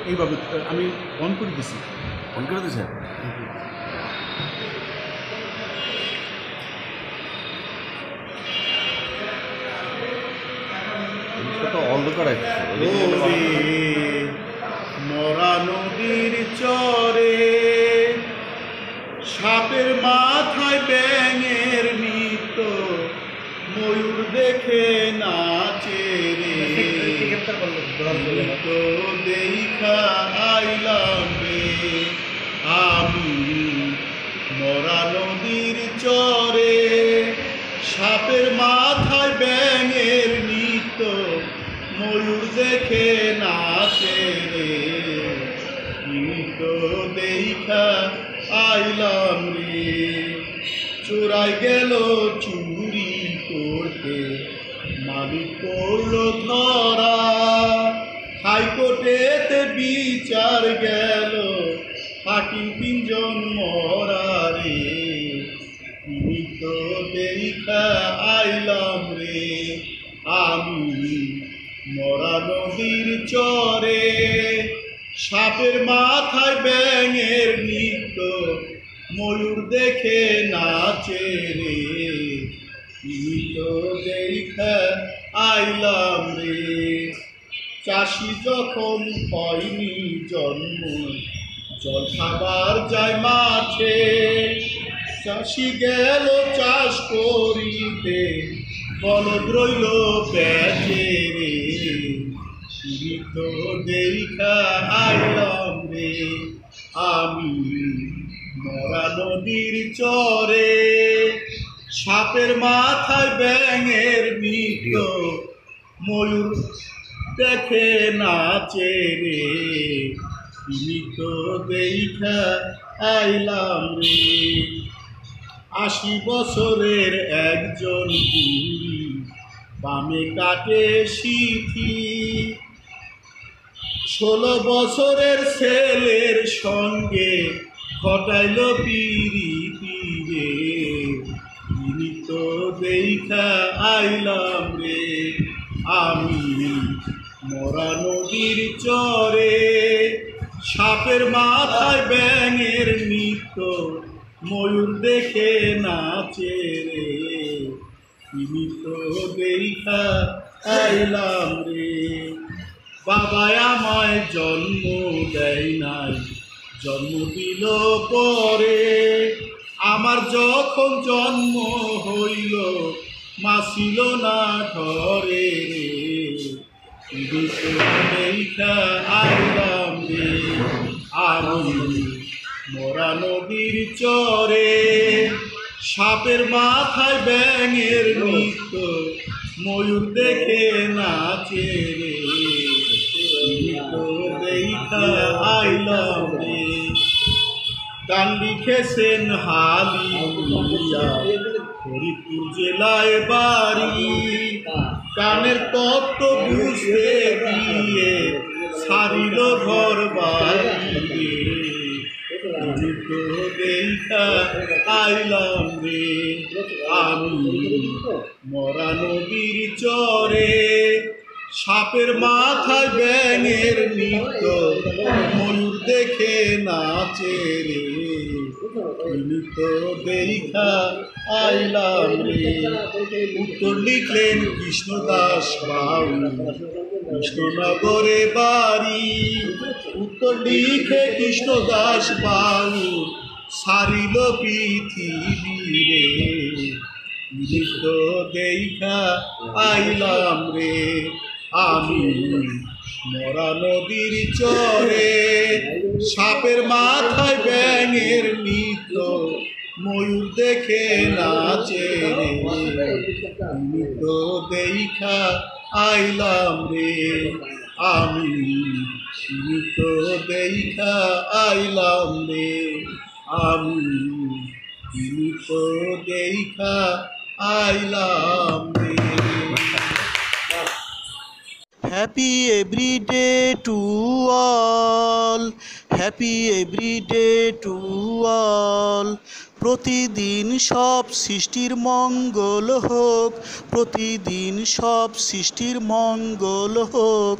এইভাবে আমি অন করে দিছি। অন করে দিয়েছেন? তো অন্ধকার মরা নদীর চরে সাপের মাথায় ব্যাঙের নিত, ময়ূর দেখে নাচে রে, তো দেখা আইলাম রে আমি মরা নদীর চরে সাপের মাথায় ব্যাঙের নিত, ময়ূর দেখে নাচে রে, তো দেখা আইলাম রে। চোরাই গেল চুরি করতে, মালিক করল ধরা, হাইকোর্টেতে বিচার গেল, ফাটি 3 জন মরা রে, তো দেখা আইলাম রে আমি মরা নদীর চরে সাপের মাথায় ব্যাঙের নিত, ময়ূর দেখে নাচে রে, তো দেখা আইলাম রে। চাষি যখন হয়নি জন্ম, জল খাবার যায় মাঠে, চাষি গেল চাষ করিতে, বলদ রইল পেটে রে, তো দেখা আইলাম রে আমি মরা নদীর চরে সাপের মাথায় ব্যাঙের নিত, ময়ূর দেখে নাচে রে, তো দেখা আইলাম রে। 80 বছরের একজন বুড়ি বামে কাটে সিথি, 16 বছরের ছেলের সঙ্গে ঘটাইল পিরিতি রে, তো দেখা আইলাম রে আমি মরা নদীর চরে সাপের মাথায় ব্যাঙের নিত, ময়ূর দেখে নাচে রে, তো দেখা আইলাম রে। বাবা আমায় জন্ম দেয় নাই, জন্ম দিল পরে, আমার যখন জন্ম হইল মা ছিল না ঘরে রে, দেখা আইলাম রে আমি মরা নদীর চরে সাপের মাথায় ব্যাঙের নিত, ময়ূর দেখে নাচে রে, তো দেখা আইলাম রে। গান লিখেছেন হালিয়া, ফরিদপুর জেলায় বাড়ি, গানের তত্ত্ব বুঝতে গিয়ে ছাড়িল ঘর বাড়ি, তো দেখা আইলাম রে আমি মরা নদীর চরে সাপের মাথায় ব্যাঙের নিত, ময়ূর দেখে নাচে রে, তো দেখা আইলাম রে। উত্তর লিখলেন কৃষ্ণদাস বাউল, কৃষ্ণনগরে বাড়ি, উত্তর লিখে কৃষ্ণদাস বাউল সারিল পৃথিবী রে, তো দেখা আইলাম রে আমি মরা নদীর চরে সাপের মাথায় ব্যাঙের নিত, ময়ূর দেখে নাচে রে, তো দেখা আইলাম রে আমি, তো দেখা আইলাম রে আমি, তো দেখা আইলাম রে। Happy every day to all, happy every day to all, প্রতিদিন সব সৃষ্টির মঙ্গল হোক, প্রতিদিন সব সৃষ্টির মঙ্গল হোক।